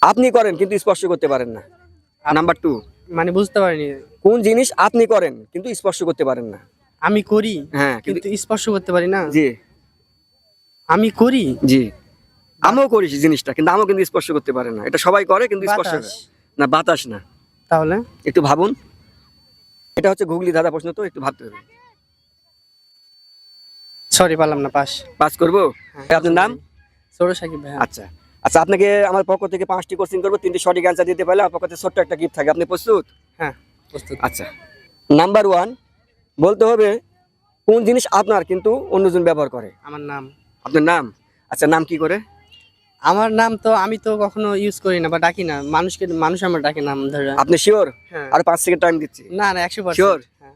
আপনি করেন কিন্তু স্পর্শ করতে পারেন না। নাম্বার 2, মানে বুঝতে পারিনি। কোন জিনিস আপনি করেন কিন্তু স্পর্শ করতে পারেন না? আমি করি হ্যাঁ, কিন্তু স্পর্শ করতে পারি না। জি আমি করি জি, আমিও করি সেই জিনিসটা, কিন্তু আমিও কিন্তু স্পর্শ করতে পারে না। এটা সবাই করে কিন্তু স্পর্শ বাতাস। করে না। বাতাস না। তাহলে একটু ভাবুন, এটা হচ্ছে গুগলি ধাঁধা প্রশ্ন, তো একটু ভাবতে হবে। সরি পারলাম না, পাস। পাস করবো? আপনার নাম? সৌর সাকিব ভাই। আচ্ছা আচ্ছা, আপনাকে আমার পক্ষ থেকে 5টি কোশ্চেন করবো, 3টি সঠিক অ্যান্সার দিতে পারলে আমার পক্ষ থেকে ছোট্ট একটা গিফট থাকে। আপনি প্রস্তুত? হ্যাঁ প্রস্তুত। আচ্ছা, নাম্বার 1 বলতে হবে কোন জিনিস আপনার কিন্তু অন্যজন ব্যবহার করে? আমার নাম। আপনার নাম? আচ্ছা, নাম কি করে? আমার নাম তো আমি তো কখনো ইউজ করি না বা ডাকি না মানুষ আমার ডাকে নাম ধরে। আপনি শিওর? হ্যাঁ। আর 5 সেকেন্ড টাইম দিচ্ছি। না না 100%। Sure? হ্যাঁ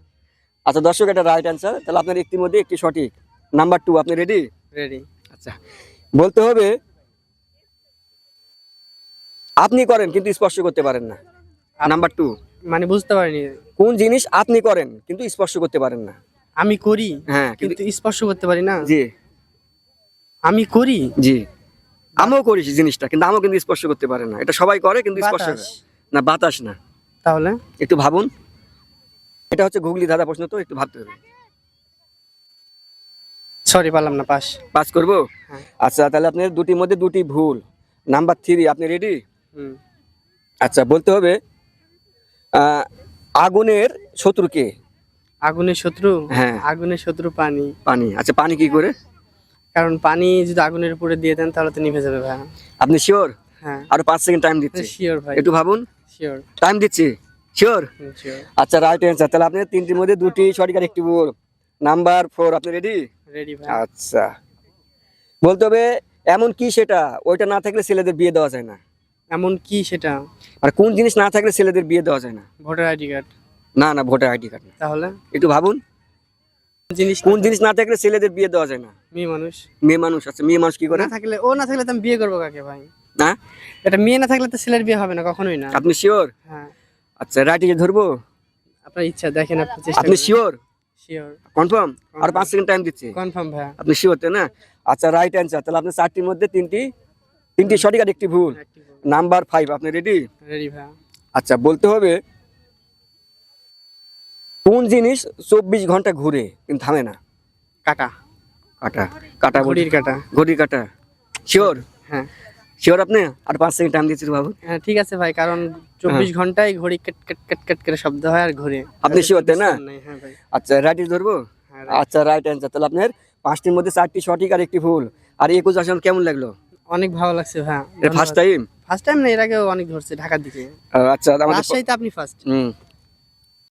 আচ্ছা দর্শক, এটা রাইট অ্যান্সার। তাহলে আপনার একটির মধ্যে একটি সঠিক। নাম্বার 2, আপনি রেডি? রেডি। আচ্ছা, বলতে হবে আপনি করেন কিন্তু স্পর্শ করতে পারেন না। নাম্বার 2, মানে বুঝতে পারিনি। কোন জিনিস আপনি করেন কিন্তু স্পর্শ করতে পারেন না? আমি করি হ্যাঁ, কিন্তু স্পর্শ করতে পারি না। জি আমি করি জি, আমিও করি সেই জিনিসটা, কিন্তু আমিও কিন্তু স্পর্শ করতে পারে না। এটা সবাই করে কিন্তু স্পর্শ বাতাস। করে না। বাতাস না। তাহলে একটু ভাবুন, এটা হচ্ছে গুগলি ধাঁধা প্রশ্ন, তো একটু ভাবতে হবে। সরি পারলাম না, পাস। পাস করবো? হ্যাঁ। আচ্ছা, তাহলে আপনার দুটির মধ্যে দুটি ভুল। নাম্বার 3, আপনি রেডি? হুম। আচ্ছা, বলতে হবে আগুনের শত্রু কে? আগুনের শত্রু? হ্যাঁ। আগুনের শত্রু পানি। পানি। আচ্ছা, পানি কি করে? কারণ পানি যদি আগুনের উপরে দিয়ে দেন তাহলে তো নিভে যাবে ভাই। আপনি শিওর? হ্যাঁ আরো 5 সেকেন্ড টাইম দিচ্ছি। শিওর ভাই, একটু ভাবুন, শিওর টাইম দিচ্ছি। শিওর? শিওর। আচ্ছা, রাইট অ্যান্সার। তাহলে আপনি 3টির মধ্যে 2টি সঠিক আর একটি ভুল। নাম্বার 4, আপনি রেডি? রেডি ভাই। আচ্ছা, বলতে হবে এমন কি সেটা ওইটা না থাকলে ছেলেদের বিয়ে দেওয়া যায় না? এমন কি সেটা? আর কোন জিনিস না থাকলে ছেলেদের বিয়ে দেওয়া যায় না? Voter ID card. না না, ভোটার আইডি কার্ড না। তাহলে একটু ভাবুন, জিনিস কোন জিনিস না থাকলে ছেলেদের বিয়ে দেওয়া যায় না? মেয়ে মানুষ। মেয়ে মানুষ। আচ্ছা, মেয়ে মানুষ কি করে? না থাকলে না থাকলে তো আমি বিয়ে করবো কাকে ভাই? না, এটা মেয়ে না থাকলে তো ছেলের বিয়ে হবে না, কখনোই না। আপনি শিওর? হ্যাঁ আচ্ছা, রাইটে ধরবো? আপনার ইচ্ছা, দেখেন আপনি চেষ্টা আপনি করেন। শিওর? Sure confirm? আর 5 সেকেন্ড টাইম দিচ্ছি। কনফার্ম ভাই। আপনি শিওর তাই না? আচ্ছা, রাইট অ্যান্সার। তাহলে আপনি 4টির মধ্যে তিনটি সঠিক আর একটি ভুল। নাম্বার 5, আপনি রেডি? রেডি ভাই। আচ্ছা, বলতে হবে কোন জিনিস 24 ঘন্টা ঘুরে কিন্তু থামে না? কাটা। কাটা। কাটা, ঘড়ির কাটা। ঘড়ির কাটা। শিওর? হ্যাঁ শিওর আপনি? আর 5 সেকেন্ড টাইম দিচ্ছি বাবু। হ্যাঁ ঠিক আছে ভাই, কারণ 24 ঘন্টায় ঘড়ি কেট কেট কেট কেট করে শব্দ হয় আর ঘুরে। আপনি sure তাই না? হ্যাঁ ভাই। আচ্ছা, রাইটে ধরবো? হ্যাঁ, আচ্ছা, রাইট অ্যান্সার। তাহলে আপনার 5টির মধ্যে 4টি সঠিক আর একটি ভুল। আর এই কোশ্চেন কেমন লাগলো? অনেক ভালো লাগছে ভাই। First time? ফার্স্ট টাইম না, এর আগেও অনেক ধরছে ঢাকার দিকে। আচ্ছা, আমাদের রাজশাহীতে আপনি ফার্স্ট।